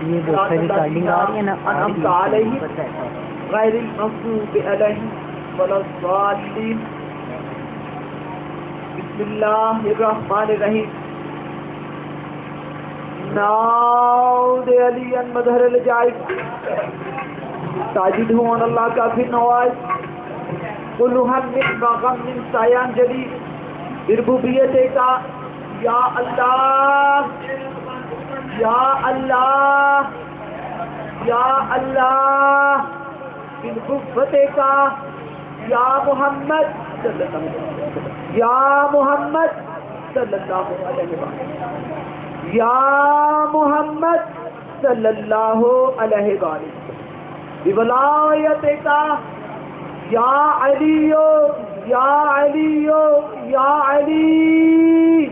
یہ جو ریکارڈنگ آ رہی ہے نا انعمت علیہم غیر المغضوب علیہم ولا الضالین. بسم اللہ الرحمن الرحیم. ناؤد علی مظہر الجائز ساجد ہوں اللہ کا پھر نواز قلوہم من وغم من سایان جلی ربوبیت کا یا اللہ یا اللہ یا اللہ بالقوت کا یا محمد یا محمد صلی اللہ علیہ وسلم یا محمد صلی اللہ علیہ وسلم بولایت کا یا علی یا علی یا علی.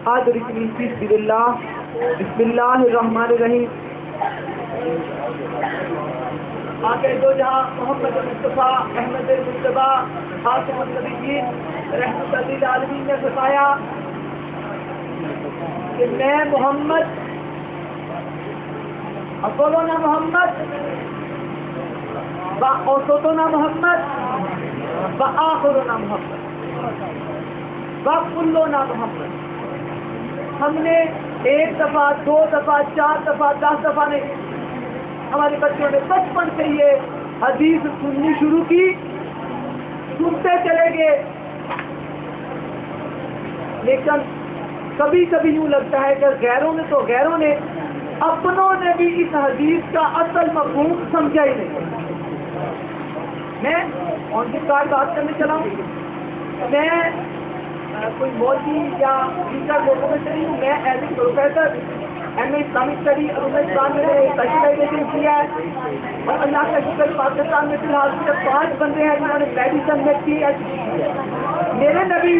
آدرکنی بسم اللہ بسم اللہ الرحمن الرحیم. آگے دو جہاں محمد مصطفیٰ احمد مصطفیٰ خاتم النبیین رحمت للعالمین نے بتایا کہ میں محمد اولنا محمد اوسطنا محمد آخرنا محمد کلنا محمد. ہم نے ایک دفعہ دو دفعہ چار دفعہ 10 دفعہ نہیں، ہمارے بچوں نے بچپن سے یہ حدیث سننی شروع کی، سنتے چلے گئے. لیکن کبھی کبھی یوں لگتا ہے کہ غیروں نے اپنوں نے بھی اس حدیث کا اصل مفہوم سمجھا ہی نہیں. میں آن دی کارڈ بات کرنے چلا ہوں، میں کوئی مولوی یا ٹیچر لوگوں میں سے نہیں ہوں. میں as a professor M A Islamic study علوم اسلام میں اسپیشلائزیشن کیا ہے، اور اللہ کا شکر پاکستان میں فی الحال صرف 5 بندے ہیں جنہوں نے میڈیسن میں PhD کی ہے. میرے نبی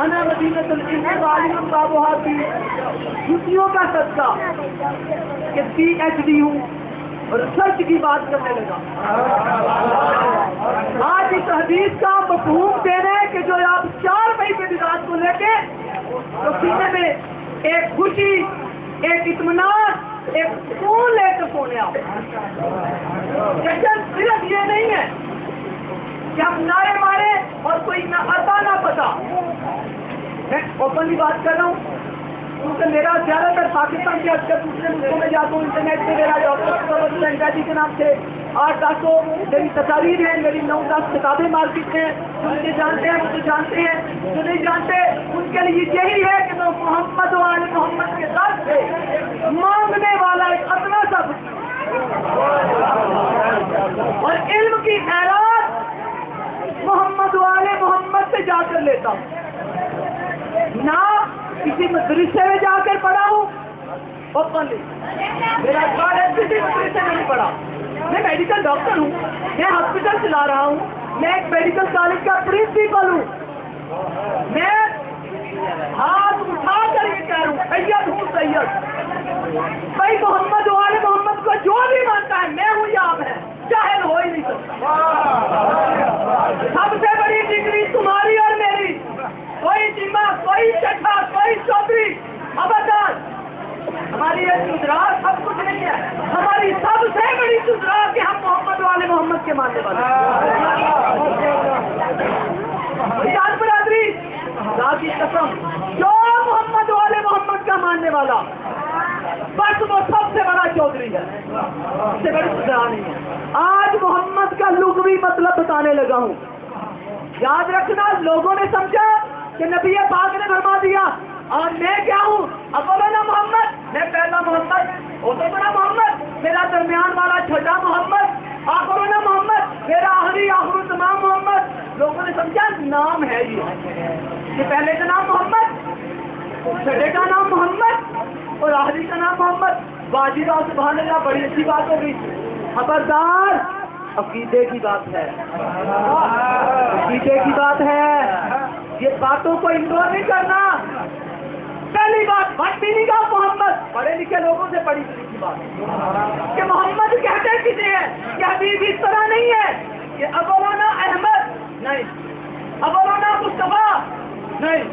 انا مدینۃ العلم وعلم بابھا کی جوتیوں کا صدقہ کہ PhD ہوں اور ریسرچ کی بات کرنے لگا. آج اس حدیث کا مفہوم دینا ہے کہ جو آپ 4 مئی پہ بھی رات کو لے کے تو سینے میں ایک خوشی، ایک اطمینان، ایک سکون لے کر سونے آپ. صرف یہ نہیں ہے کہ ہم نعرے مارے اور کوئی نہ اتا نہ پتا. میں اوپنلی بات کر رہا ہوں کیونکہ میرا زیادہ تر پاکستان کے اکثر دوسرے ملکوں میں جاتا ہوں، انٹرنیٹ پہ میرا انگریزی کے نام سے 8-10 میری تصاویر ہیں، میری 9-10 کتابیں مارکیٹ میں. جو مجھے جانتے ہیں مجھے جانتے ہیں، جو نہیں جانتے ان کے لیے یہی ہے کہ میں محمد والے محمد کے ساتھ سے مانگنے والا ایک اپنا سب اور علم کی خیرات محمد والے محمد سے جا کر لیتا ہوں. نہ کسی مدرسے میں جا کر پڑھا ہوں اوپنلی، میرا کسی مدرسے میں نہیں پڑھا. میں میڈیکل ڈاکٹر ہوں، میں ہاسپٹل چلا رہا ہوں، میں ایک میڈیکل کالج کا پرنسپل ہوں. میں ہاتھ اٹھا کر یہ کہہ رہا ہوں سید ہوں سید. بھائی محمد والے محمد کو جو بھی مانتا ہے میں ہوں یا آپ ہیں، جاہل ہو ہی نہیں سکتا. سب سے بڑی ڈگری تمہاری اور میری، کوئی جمع، کوئی چٹھا، کوئی چودھری ابدان. ہماری یہ چودرا سب کچھ نہیں ہے. ہماری سب سے بڑی چودرا کہ ہم محمد والے محمد کے ماننے والے. برادری خدا کی قسم جو محمد والے محمد کا ماننے والا بس وہ سب سے بڑا چودھری ہے، اس سے بڑی چودرا نہیں ہے. آج محمد کا لغوی مطلب بتانے لگا ہوں. یاد رکھنا، لوگوں نے سمجھا کہ نبی پاک نے فرما دیا اور میں کیا ہوں؟ اولا محمد، میں پہلا محمد، اوسطنا محمد، میرا درمیان والا چھٹا محمد، آخرنا محمد، میرا آخری آخر تمام محمد. لوگوں نے سمجھا نام ہے یہ پہلے کا نام محمد، چھٹے کا نام محمد اور آخری کا نام محمد. واجب سبحان اللہ، بڑی اچھی بات ہو گئی. خبردار، عقیدے کی بات ہے، عقیدے کی بات ہے. یہ باتوں کو اگنور نہیں کرنا. پہلی بات بٹ بھی نہیں کہا محمد، پڑھے لکھے لوگوں سے پڑھی لکھی بات کہ محمد کہتے کسے ہیں کہ حبیب اس طرح نہیں ہے کہ ابولانا احمد نہیں، ابولانا مصطفیٰ نہیں.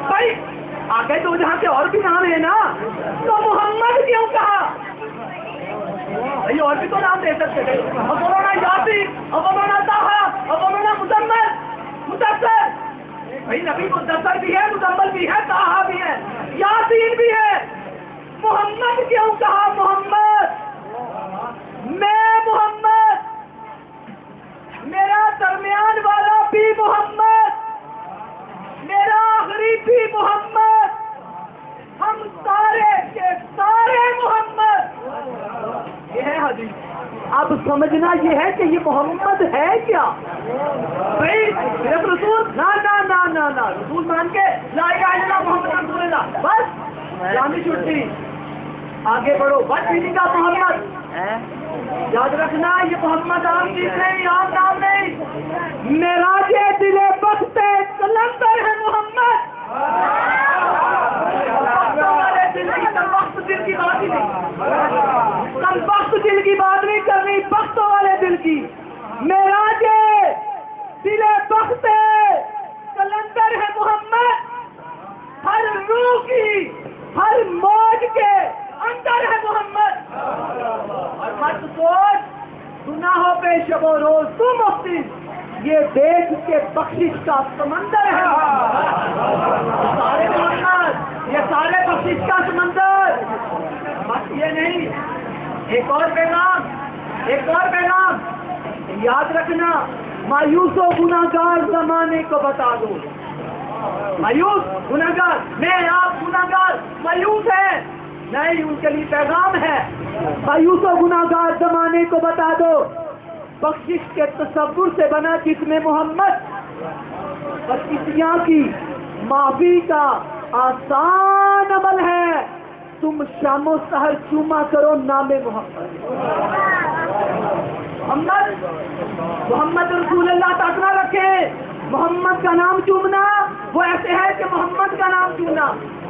بھائی آگے تو جہاں کے اور بھی نام ہے نا، تو محمد کیوں کہا؟ کہیں اور بھی تو نام دے سکتے تھے. اب مولانا یاسین، اب مولانا طاہا، اب مولانا مزمل، مدثر. بھائی نبی مدثر بھی ہے، مزمل بھی ہے، طاہا بھی ہے، یاسین بھی ہے. محمد کیوں کہا؟ محمد، میں محمد، میرا درمیان والا بھی محمد، میرا آخری بھی محمد، ہم سارے کے سارے محمد. یہ ہے حدیث. اب سمجھنا یہ ہے کہ یہ محمد ہے کیا؟ بھائی صرف رسول نہ نہ نہ نہ نہ رسول مان کے لا الہ الا اللہ محمد رسول اللہ بس جانی چھٹی. آگے بڑھو. بس بھی کا محمد یاد رکھنا، یہ محمد عام چیز نہیں، عام نام نہیں. معراج دل بخت کلندر ہے محمد. دل کی بات ہی نہیں، کل بخت دل کی بات نہیں کرنی، بختوں والے دل کی. معراج دل بخت کلندر ہے محمد. ہر روح کی، ہر موج کے اندر ہے محمد. اور مت سوچ گناہوں پہ شب و روز تو مفتی، یہ دیکھ کے بخشش کا سمندر ہے. سارے محمد، یہ سارے بخشش کا سمندر. بس یہ نہیں، ایک اور پیغام، ایک اور پیغام یاد رکھنا. مایوس و گناہگار زمانے کو بتا دو. مایوس گناہگار، میں آپ گناہگار مایوس ہیں نہیں، ان کے لیے پیغام ہے. مایوس و گناہگار زمانے کو بتا دو، بخشش کے تصور سے بنا جسم محمد بدکشیاں کی معافی کا آسان عمل ہے. تم شام و سحر چوما کرو نام محمد. محمد، محمد رسول اللہ تک نہ رکھے. محمد کا نام چومنا وہ ایسے ہے کہ محمد کا نام چومنا.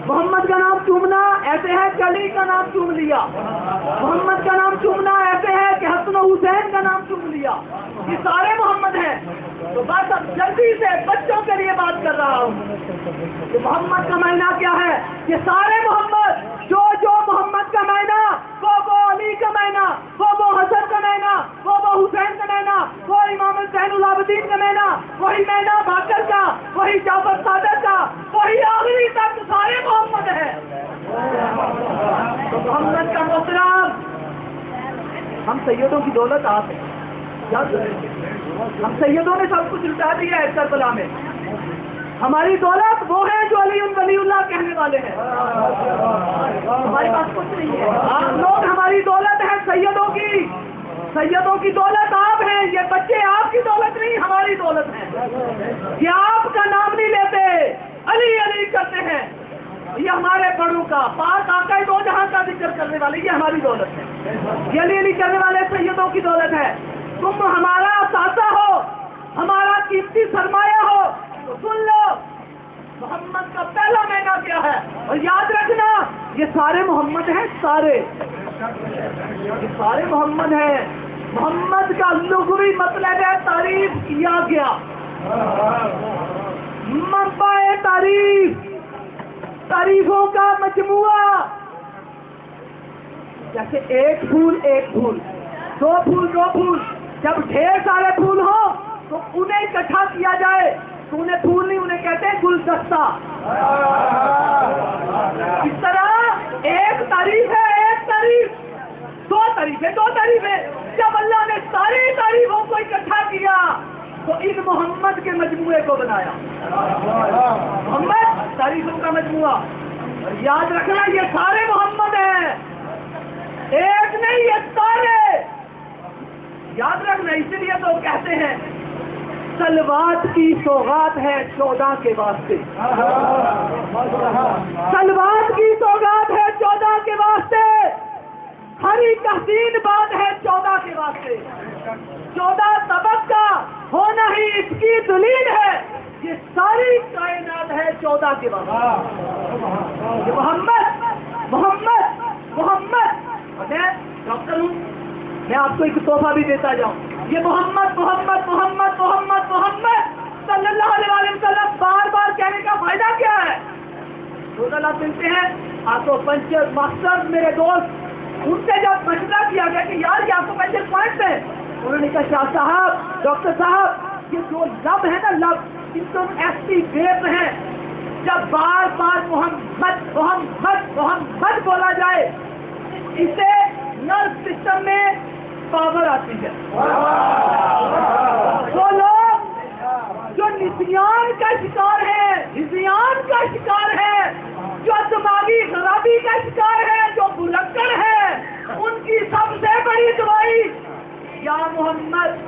محمد کا نام چومنا ایسے ہے کہ علی کا نام چوم لیا. محمد کا نام چومنا ایسے ہے کہ حسن و حسین کا نام چوم لیا. یہ سارے محمد ہیں. تو بس اب جلدی سے بچوں کے لیے بات کر رہا ہوں کہ محمد کا معنی کیا ہے. یہ سارے محمد، جو محمد کا معنی، وہ علی کا معنی، وہ حسن کا معنی، وہ حسین کا معنی، وہ امام زین العابدین کا معنی، وہی معنی باقر کا، وہی جعفر صادق کا، وہی آخری تک سارے محمد ہیں. تو محمد کا محترم، ہم سیدوں کی دولت آپ ہیں. ہم سیدوں نے سب کچھ لٹا دیا ہے کربلا میں. ہماری دولت وہ ہے جو علی ولی اللہ کہنے والے ہیں. ہمارے پاس کچھ نہیں ہے. آپ لوگ ہماری دولت ہے سیدوں کی. سیدوں کی دولت آپ ہیں. یہ بچے آپ کی دولت نہیں، ہماری دولت ہے. یہ آپ کا نام نہیں لیتے، علی علی کرتے ہیں. یہ ہمارے بڑوں کا پاک آقا دو جہاں کا ذکر کرنے والے، یہ ہماری دولت ہے. یہ علی علی کرنے والے سیدوں کی دولت ہے. تم ہمارا اثاثہ ہو، ہمارا قیمتی سرمایہ ہو تو سن لو محمد کا پہلا معنی کیا ہے. اور یاد رکھنا یہ سارے محمد ہیں. سارے یہ سارے محمد ہیں. محمد کا لغوی مطلب ہے تعریف کیا گیا. منبع تعریف، تعریفوں کا مجموعہ. جیسے ایک پھول ایک پھول، دو پھول دو پھول. جب ڈھیر سارے پھول ہوں تو انہیں اکٹھا کیا جائے تو انہیں پھول نہیں، انہیں کہتے ہیں گلدستہ. اس طرح ایک تعریف ہے، ایک تعریف. دو تعریفیں، دو تعریفیں. جب اللہ نے ساری تعریفوں کو اکٹھا کیا تو ان محمد کے مجموعے کو بنایا. محمد تعریفوں کا مجموعہ. اور یاد رکھنا یہ سارے محمد ہیں، ایک نہیں، یہ سارے. یاد رکھنا اس لیے تو کہتے ہیں سلوات کی سوغات ہے 14 کے واسطے. سلوات کی سوغات ہے 14 کے واسطے. ہری تحسین بات ہے 14 کے واسطے. 14 طبق کا ہونا ہی اس کی دلیل ہے. یہ ساری کائنات ہے 14 کے واسطے. یہ محمد محمد محمد. میں ڈاکٹر ہوں، میں آپ کو ایک تحفہ بھی دیتا جاؤں. یہ محمد محمد محمد محمد محمد صلی اللہ علیہ وسلم بار بار کہنے کا فائدہ کیا ہے؟ روزہ اللہ سنتے ہیں آپ کو پنچر مقصد میرے دوست ان سے جب مشورہ کیا گیا کہ یار یہ آپ کو پہلے پوائنٹ ہے، انہوں نے کہا شاہ صاحب، ڈاکٹر صاحب، یہ جو لب ہے نا، لب، ان کو ایسی ویو ہیں، جب بار بار محمد محمد محمد بولا جائے اسے نرو سسٹم میں پاور آتی ہے. وہ لوگ جو نسیان کا شکار ہے، ہذیان کا شکار ہے، جو دماغی خرابی کا شکار ہے، جو بھلکڑ ہے، ان کی سب سے بڑی دوائی یا محمد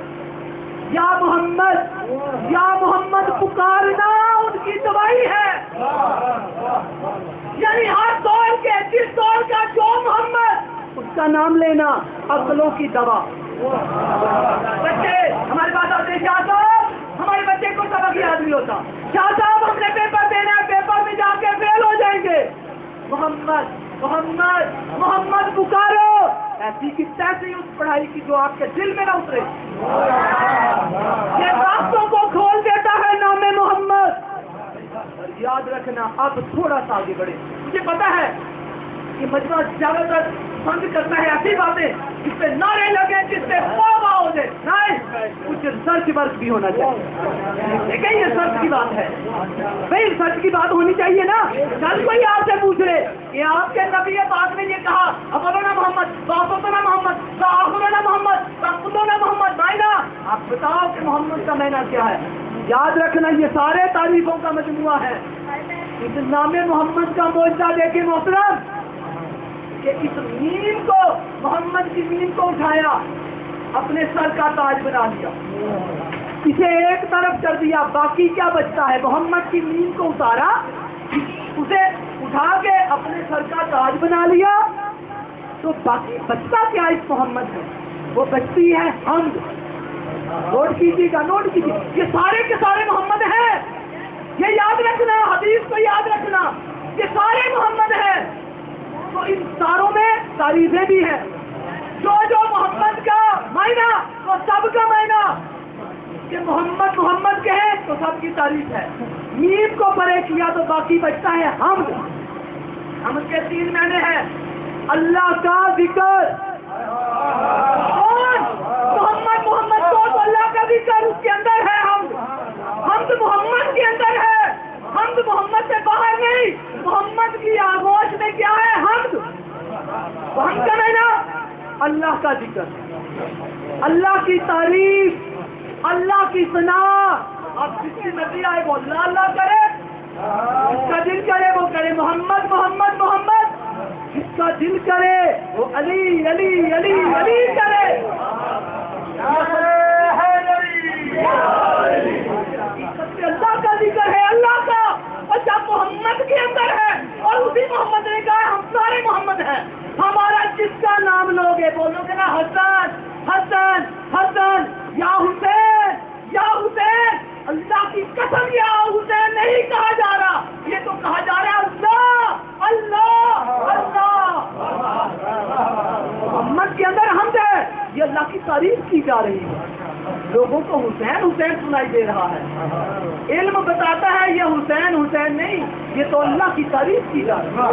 یا محمد یا محمد پکارنا ان کی دوائی ہے. یعنی ہر دور کے جس دور کا جو محمد، اس کا نام لینا عقلوں کی دوا. بچے ہمارے پاس آتے ہیں، شاہ صاحب ہمارے بچے کو سبق یاد نہیں ہوتا، شاہ صاحب ہم نے پیپر دینا ہے، پیپر میں جا کے فیل ہو جائیں گے. محمد محمد محمد پکارو، ایسی کی تیسی اس پڑھائی کی جو آپ کے دل میں نہ اترے. یہ راستوں کو کھول دیتا ہے نام محمد. یاد رکھنا، اب تھوڑا سا آگے بڑھے. مجھے پتا ہے کہ مجمع زیادہ تر بند کرتا ہے ایسی باتیں جس پہ نعرے لگے، جس پہ واہ ہو جائے. نہیں، کچھ ریسرچ ورک بھی ہونا چاہیے. دیکھیں یہ سچ کی بات ہے بھائی، سچ کی بات ہونی چاہیے نا. کل کوئی آپ سے پوچھ رہے کہ آپ کے نبی پاک نے یہ کہا، ابونا محمد، باقونا محمد، باخونا محمد، باخونا محمد، مائنا، آپ بتاؤ کہ محمد کا معنی کیا ہے. یاد رکھنا یہ سارے تعریفوں کا مجموعہ ہے. اس نام محمد کا معجزہ دیکھیں محترم، کہ اس میم کو، محمد کی میم کو اٹھایا، اپنے سر کا تاج بنا لیا، اسے ایک طرف کر دیا، باقی کیا بچتا ہے؟ محمد کی میم کو اتارا، اسے اٹھا کے اپنے سر کا تاج بنا لیا، تو باقی بچتا کیا اس محمد میں؟ وہ بچتی ہے حمد. نوٹ کیجیے گا، نوٹ کیجیے، یہ سارے کے سارے محمد ہیں. یہ یاد رکھنا، حدیث کو یاد رکھنا، یہ سارے محمد ہیں. تو ان ساروں میں تعریفیں بھی ہیں. جو جو محمد کا معنی وہ سب کا معنی، کہ محمد محمد کہے تو سب کی تعریف ہے. میم کو پرے کیا تو باقی بچتا ہے حمد. حمد کے 3 معنی ہیں: اللہ کا ذکر، اور محمد محمد کو تو اللہ کا ذکر، اس کے اندر ہے حمد. حمد محمد کے اندر ہے، حمد محمد سے باہر نہیں. محمد کی آغوش میں کیا ہے؟ حمد. حمد کا معنی اللہ کا ذکر، اللہ کی تعریف، اللہ کی ثنا. اب جس کی مرضی آئے وہ اللہ اللہ کرے، جس کا دل کرے وہ کرے محمد محمد محمد، جس کا دل کرے وہ علی علی علی علی کرے. اللہ کا ذکر ہے، اللہ کا. اور جب محمد کے اندر ہے، اور اسی محمد نے کہا ہم سارے محمد ہیں، ہمارا جس کا نام لوگے بولو گے نا حسن حسن حسن یا حسین یا حسین، اللہ کی قسم یا حسین نہیں کہا جا رہا، یہ تو کہا جا رہا ہے اللہ اللہ اللہ. محمد کے اندر حمد ہے، یہ اللہ کی تعریف کی جا رہی ہے. لوگوں کو حسین حسین سنائی دے رہا ہے. علم بتاتا ہے یہ حسین حسین نہیں، یہ تو اللہ کی تعریف کی جا رہی ہے،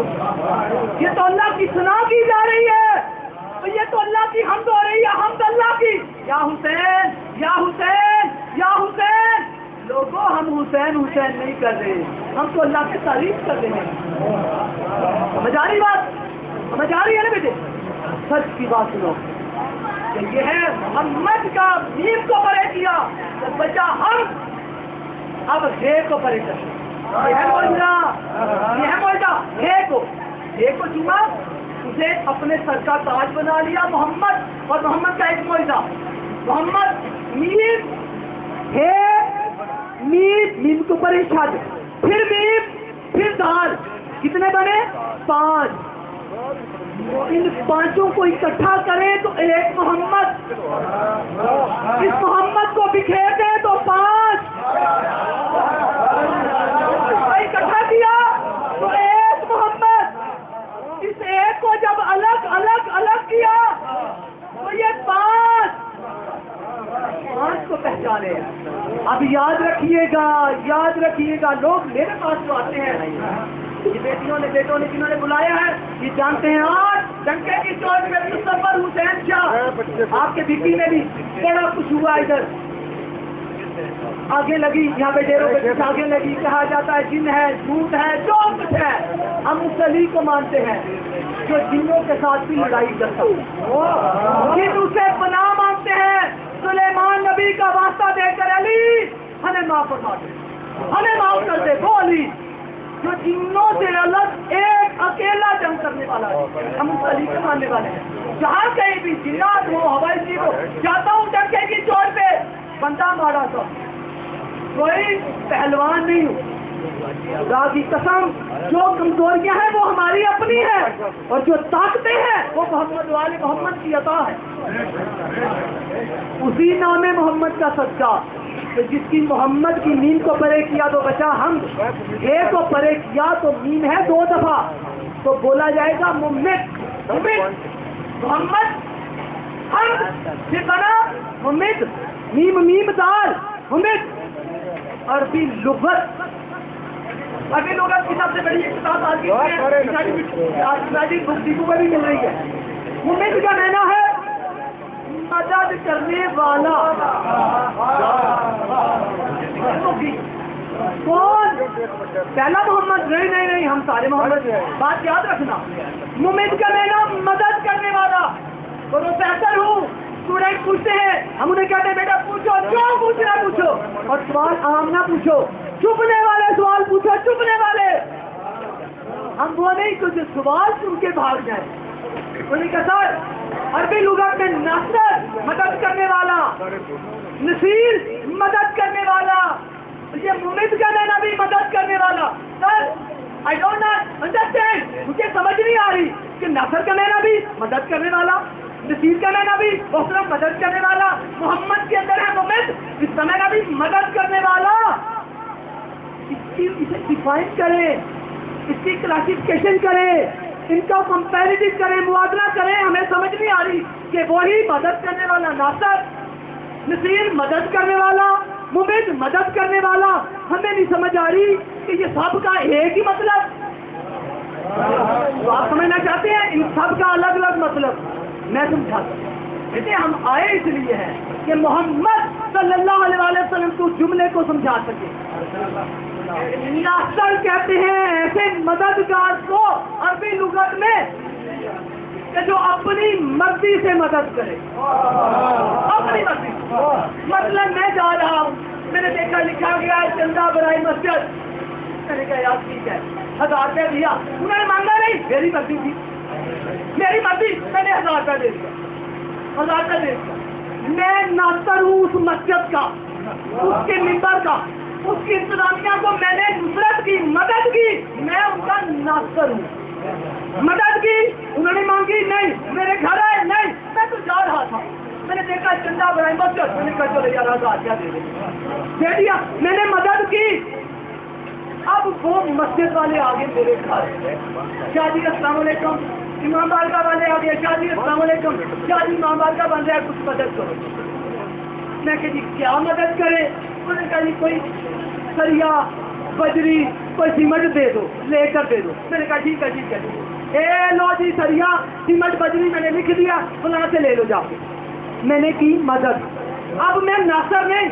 یہ تو اللہ کی ثنا کی جا رہی ہے، تو یہ تو اللہ کی حمد ہو رہی ہے. حمد اللہ کی، یا حسین یا حسین یا حسین. لوگوں ہم حسین حسین نہیں کر رہے، ہم تو اللہ کی تعریف کر رہے ہیں. سمجھ آ رہی بات؟ سمجھ آ رہی ہے نا بیٹے؟ سچ کی بات سنو، کہ یہ ہے محمد کا میم کو پرے کیا تو بچا ہم. اب ہے کو پرے کر، یہ ہے معجزہ، یہ ہے معجزہ. ہے کو چنا، اسے اپنے سر کا تاج بنا لیا محمد. اور محمد کا ایک معجزہ، محمد میم ہے، میم کو پرے شد، پھر میم، پھر دال، کتنے بنے؟ 5. ان 5 کو اکٹھا کریں تو ایک محمد. اس محمد کو بکھیر دیں تو 5. اکٹھا کیا تو ایک محمد. اس ایک کو جب الگ الگ الگ کیا تو یہ 5 کو پہچانے. اب یاد رکھیے گا، یاد رکھیے گا. لوگ میرے پاس جو آتے ہیں، یہ بیٹیوں نے بیٹوں نے جنہوں نے بلایا ہے، یہ جانتے ہیں آج ڈنکے کی چوٹ میں مظفر حسین شاہ آپ کے بھٹی میں بھی بڑا کچھ ہوا ادھر آگے لگی یہاں پہ ڈیروں پہ کچھ آگے لگی کہا جاتا ہے جن ہے جھوٹ ہے جو کچھ ہے ہم اس علی کو مانتے ہیں جو جنوں کے ساتھ بھی لڑائی کرتا ہے جن اسے پناہ مانگتے ہیں سلیمان نبی کا واسطہ دے کر علی ہمیں معاف فرما دے ہمیں معاف کر دے وہ علی جو جنوں سے الگ ایک اکیلا جنگ کرنے والا ہے ہم اس علی کے ماننے والے ہیں جہاں کہیں بھی جنات ہو ہوائی جی ہو جاتا ہوں ڈنکے کی چوٹ پہ بندہ مارا تھا کوئی پہلوان نہیں ہوں خدا کی قسم جو کمزوریاں ہیں وہ ہماری اپنی ہے اور جو طاقتیں ہیں وہ محمد والے محمد کی عطا ہے اسی نام محمد کا صدقہ کہ جس کی محمد کی نیم کو پرے کیا تو بچا ہم اے کو پرے کیا تو نیم ہے 2 دفعہ تو بولا جائے گا محمد ہم سے بنا محمد میم دال محمد عربی لغت عربی لغت کی سب سے بڑی ایک کتاب آج بک کو بھی مل رہی ہے محمد کا معنی ہے مدد کرنے والا کون پہلا محمد نہیں ہم سارے محمد بات یاد رکھنا محمد کا معنی مدد کرنے والا پروفیسر ہوں اسٹوڈنٹ پوچھتے ہیں ہم انہیں کہتے ہیں بیٹا پوچھو جو پوچھنا پوچھو اور سوال عام نہ پوچھو چپنے والے سوال پوچھو چپنے والے ہم وہ نہیں کچھ سوال سن کے بھاگ جائیں انہیں کہا سر عربی لغت میں ناصر مدد کرنے والا نصیر مدد کرنے والا یہ ممد کا نانا بھی مدد کرنے والا سر I don't understand مجھے سمجھ نہیں آ رہی کہ ناصر کا نانا بھی مدد کرنے والا نصیر کا نانا بھی بہت طرح مدد کرنے والا محمد کے اندر ہے ممد اس کا نانا بھی مدد کرنے والا اسے ڈیفائن کریں اس کی کلاسیفیکیشن کریں ان کا کمپیریٹو کریں موازنہ کریں ہمیں سمجھ نہیں آ رہی کہ وہی مدد کرنے والا ناصر نصیر مدد کرنے والا ممد مدد کرنے والا ہمیں نہیں سمجھ آ رہی کہ یہ سب کا ایک ہی مطلب تو آپ سمجھنا چاہتے ہیں ان سب کا الگ الگ مطلب میں سمجھاتا ہوں کہتے ہم آئے اس لیے ہیں کہ محمد صلی اللہ علیہ وسلم کو جملے کو سمجھا سکے ناصر کہتے ہیں ایسے مددگار کو عربی لغت میں کہ جو اپنی مرضی سے مدد کرے اپنی مرضی مطلب میں جا رہا ہوں میں نے دیکھا لکھا گیا ہے چندہ برائی مسجد میں نے کہا یار ٹھیک ہے 1000 روپے دیا انہوں نے مانگا نہیں میری مرضی تھی میری مرضی میں نے 1000 روپے دے دیا 1000 روپے دے دیا میں ناصر ہوں اس مسجد کا اس کے ممبر کا اس کی انتظامیہ کو میں نے نصرت کی مدد کی میں ان کا ناصر ہوں مدد کی انہوں نے مانگی نہیں میرے گھر آئے نہیں میں تو جا رہا تھا میں نے دیکھا چندہ برائی مسجد میں نے کہا چلو یار 1000 کیا دے دیا میں نے مدد کی اب وہ مسجد والے آگے میرے گھر شادی السلام علیکم امام بارگاہ والے آگے شادی السلام علیکم شادی امام بارگاہ بن رہا ہے کچھ مدد کرو میں کہ جی کیا مدد کرے انہوں نے کہا جی کوئی سریا بجری کوئی سیمنٹ دے دو لے کر دے دو میں نے کہا ٹھیک ہے اے لو جی سریا سیمنٹ بجری میں نے لکھ دیا وہاں سے لے لو جا کے میں نے کی مدد اب میں ناصر نہیں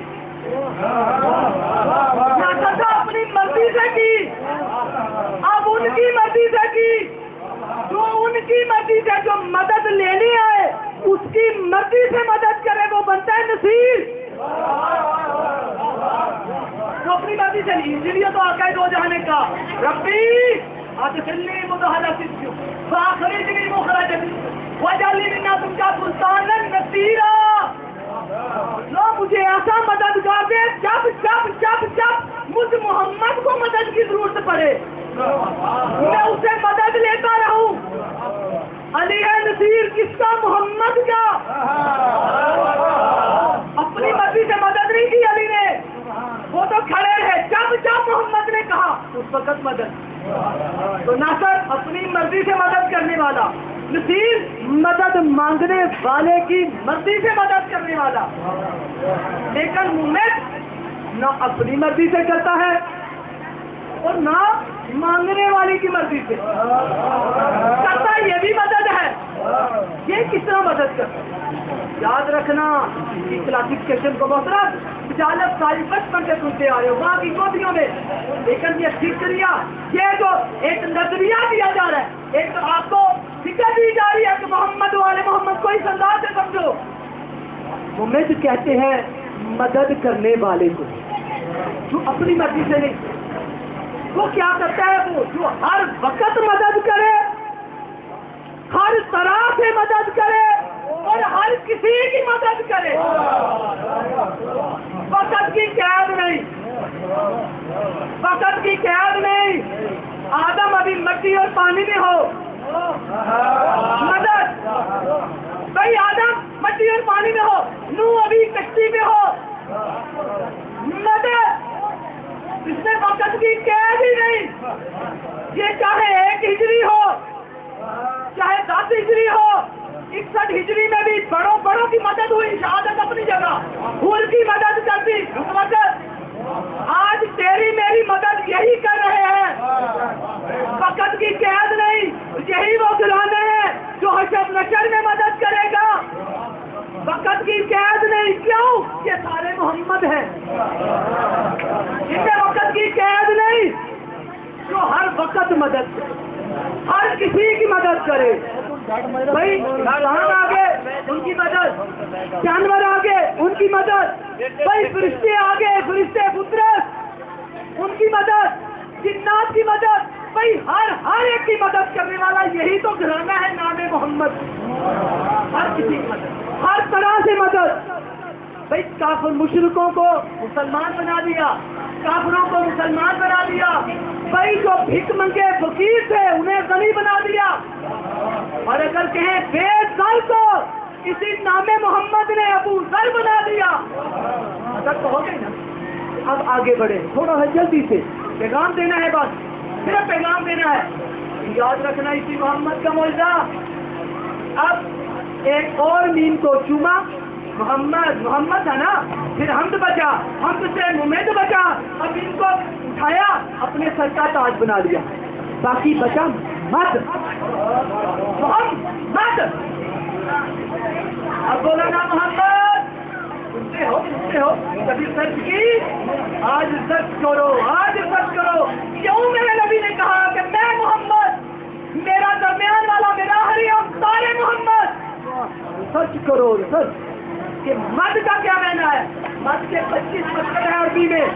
ناصر تو اپنی مرضی سے کی اب ان کی مرضی سے کی جو ان کی مرضی سے جو مدد لینے آئے اس کی مرضی سے مدد کرے وہ بنتا ہے نصیر وہ اپنی مرضی سے نہیں اسی لیے تو آقا دو جہانے کا ربی ادخلنی مدخلۃ فاخرجنی مخرجۃ واجعل لي من لدنك سلطانا نصيرا لو مجھے ایسا مددگار دے جب جب جب جب مجھ محمد کو مدد کی ضرورت پڑے میں اسے مدد لیتا رہوں علی ہے نصیر کس کا محمد کا اپنی مرضی سے مدد نہیں کی علی نے وہ تو کھڑے ہیں جب جب محمد نے کہا اس وقت مدد تو ناصر اپنی مرضی سے مدد کرنے والا نصیر مدد مانگنے والے کی مرضی سے مدد کرنے والا لیکن ممد نہ اپنی مرضی سے کرتا ہے اور نہ مانگنے والے کی مرضی سے کرتا. یہ بھی مدد ہے. یہ کس طرح مدد کرتا ہے؟ یاد رکھنا کہ کلاسیفیکیشن کو محترم جالب ساری بچپن سے سنتے آ رہے ہو وہاں کی گودیوں میں. لیکن یہ فکریہ، یہ جو ایک نظریہ دیا جا رہا ہے، ایک تو آپ کو فکر دی جا رہی ہے کہ محمد والے محمد کو اس انداز سے سمجھو. ممد کہتے ہیں مدد کرنے والے کو، جو اپنی مرضی سے نہیں. وہ کیا کرتا ہے؟ وہ جو ہر وقت مدد کرے، ہر طرح سے مدد کرے اور ہر کسی کی مدد کرے. وقت کی قید نہیں، وقت کی قید نہیں. آدم ابھی مٹی اور پانی میں ہو، مدد. بھائی آدم مٹی اور پانی میں ہو، نوح ابھی کشتی میں ہو، مدد. اس میں وقت کی قید ہی نہیں. یہ چاہے 1 ہجری ہو، چاہے 10 ہجری ہو، 61 ہجری میں بھی بڑوں کی مدد ہوئی. شہادت اپنی جگہ، حور کی مدد کرتی مدد. آج تیری میری مدد یہی کر رہے ہیں. وقت کی قید نہیں. یہی وہ گرانے ہیں جو حشر نشر میں مدد کرے گا. وقت کی قید نہیں. کیوں؟ یہ سارے محمد ہیں. ان میں وقت کی قید نہیں. جو ہر وقت مدد کرے، ہر کسی کی مدد کرے. بھائی انسان آگے ان کی مدد، جانور آگے ان کی مدد، بھائی فرشتے آگے، فرشتے فطرت ان کی مدد، جنات کی مدد. بھائی ہر ایک کی مدد کرنے والا یہی تو گھرانہ ہے نام محمد. ہر کسی کی مدد، ہر طرح سے مدد. بھائی کافر مشرکوں کو مسلمان بنا دیا، کافروں کو مسلمان بنا دیا. بھائی جو بھیک منگے فقیر تھے انہیں غنی بنا دیا. اور اگر کہیں بے ذر کو اسی نام محمد نے ابو ذر بنا دیا. اگر تو ہو گئی نا. اب آگے بڑھے تھوڑا ہے، جلدی سے پیغام دینا ہے. بس صرف پیغام دینا ہے. یاد رکھنا اسی محمد کا معجزہ. اب ایک اور میم کو چوما. محمد ہے نا، پھر حمد بچا، حمد سے ممد بچا. اب ان کو اٹھایا، اپنے سر کا تاج بنا لیا. باقی بچا مت، محمد. اب بولا نا محمد. سنتے ہو کبھی سچ کی؟ آج سچ کرو، آج سچ کرو. کیوں میرے نبی نے کہا کہ میں محمد، میرا درمیان والا میرا ہری، ہم سارے محمد. سچ کرو. سچ کہ مد کا کیا معنی ہے؟ مد کے 25 مطلب ہے عربی میں.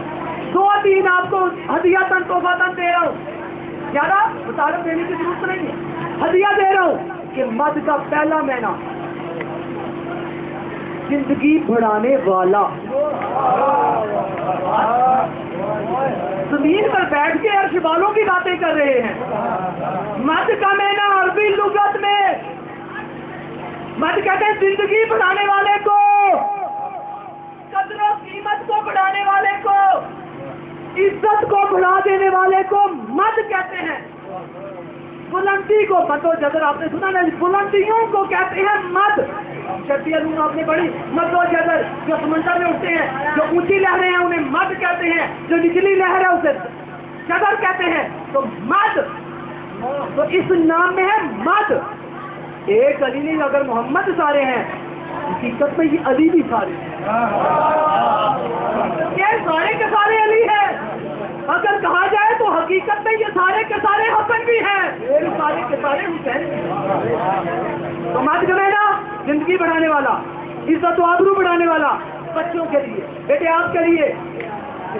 2-3 آپ کو ہدیہ تحفہ دے رہا ہوں. زیادہ مطالب دینے کی ضرورت نہیں ہے، ہدیہ دے رہا ہوں. کہ مد کا پہلا معنی زندگی بڑھانے والا. زمین پر بیٹھ کے عرش والوں کی باتیں کر رہے ہیں. مد کا معنی عربی لغت میں، مد کہتے ہیں زندگی بڑھانے والے کو، قدر و قیمت کو بڑھانے والے کو، عزت کو بڑھا دینے والے کو مد کہتے ہیں. بلندی کو، مد و جزر آپ نے سنا نا، بلندیوں کو کہتے ہیں مد. شرطی علوم آپ نے پڑھی. مد و جزر جو سمندر میں اٹھتے ہیں، جو اونچی لہریں ہیں انہیں مد کہتے ہیں، جو نچلی لہر ہے اسے جزر کہتے ہیں. تو مد تو اس نام میں ہے مد. ایک علی نہیں، اگر محمد سارے ہیں حقیقت میں یہ علی بھی سارے ہیں. یہ سارے کے سارے علی ہیں. اگر کہا جائے تو حقیقت میں یہ سارے کے سارے حسن بھی ہیں، یہ سارے کے سارے حسین. تو مد کا معنی زندگی بڑھانے والا، عزت و آبرو بڑھانے والا. بچوں کے لیے، بیٹے آپ کے لیے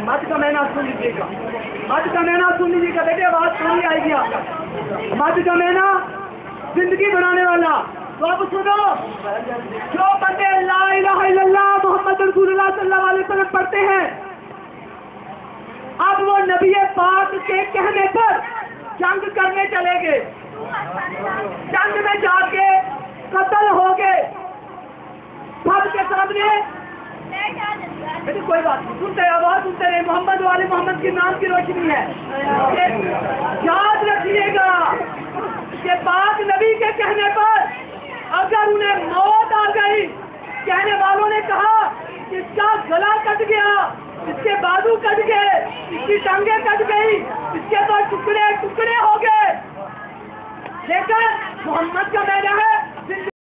مد کا معنی سن لیجیے گا. مد کا معنی سن لیجیے گا بیٹے، آواز سنی آئے گی آپ کا. مد کا معنی زندگی بنانے والا. تو اب سنو، جو بندے لا الہ الا اللہ محمد رسول اللہ صلی اللہ علیہ وسلم پڑھتے ہیں، اب وہ نبی پاک کے کہنے پر جنگ کرنے چلے گئے. جنگ میں جا کے قتل ہو گئے سب کے سامنے. کوئی بات نہیں، سنتے آواز سنتے رہے. محمد والے محمد کے نام کی روشنی ہے. یاد رکھیے گا کہ پاک نبی کے کہنے پر اگر انہیں موت آ گئی، کہنے والوں نے کہا اس کا گلا کٹ گیا، اس کے بازو کٹ گئے، اس کی ٹانگیں کٹ گئی، اس کے تو ٹکڑے ٹکڑے ہو گئے، لیکن محمد کا میلہ ہے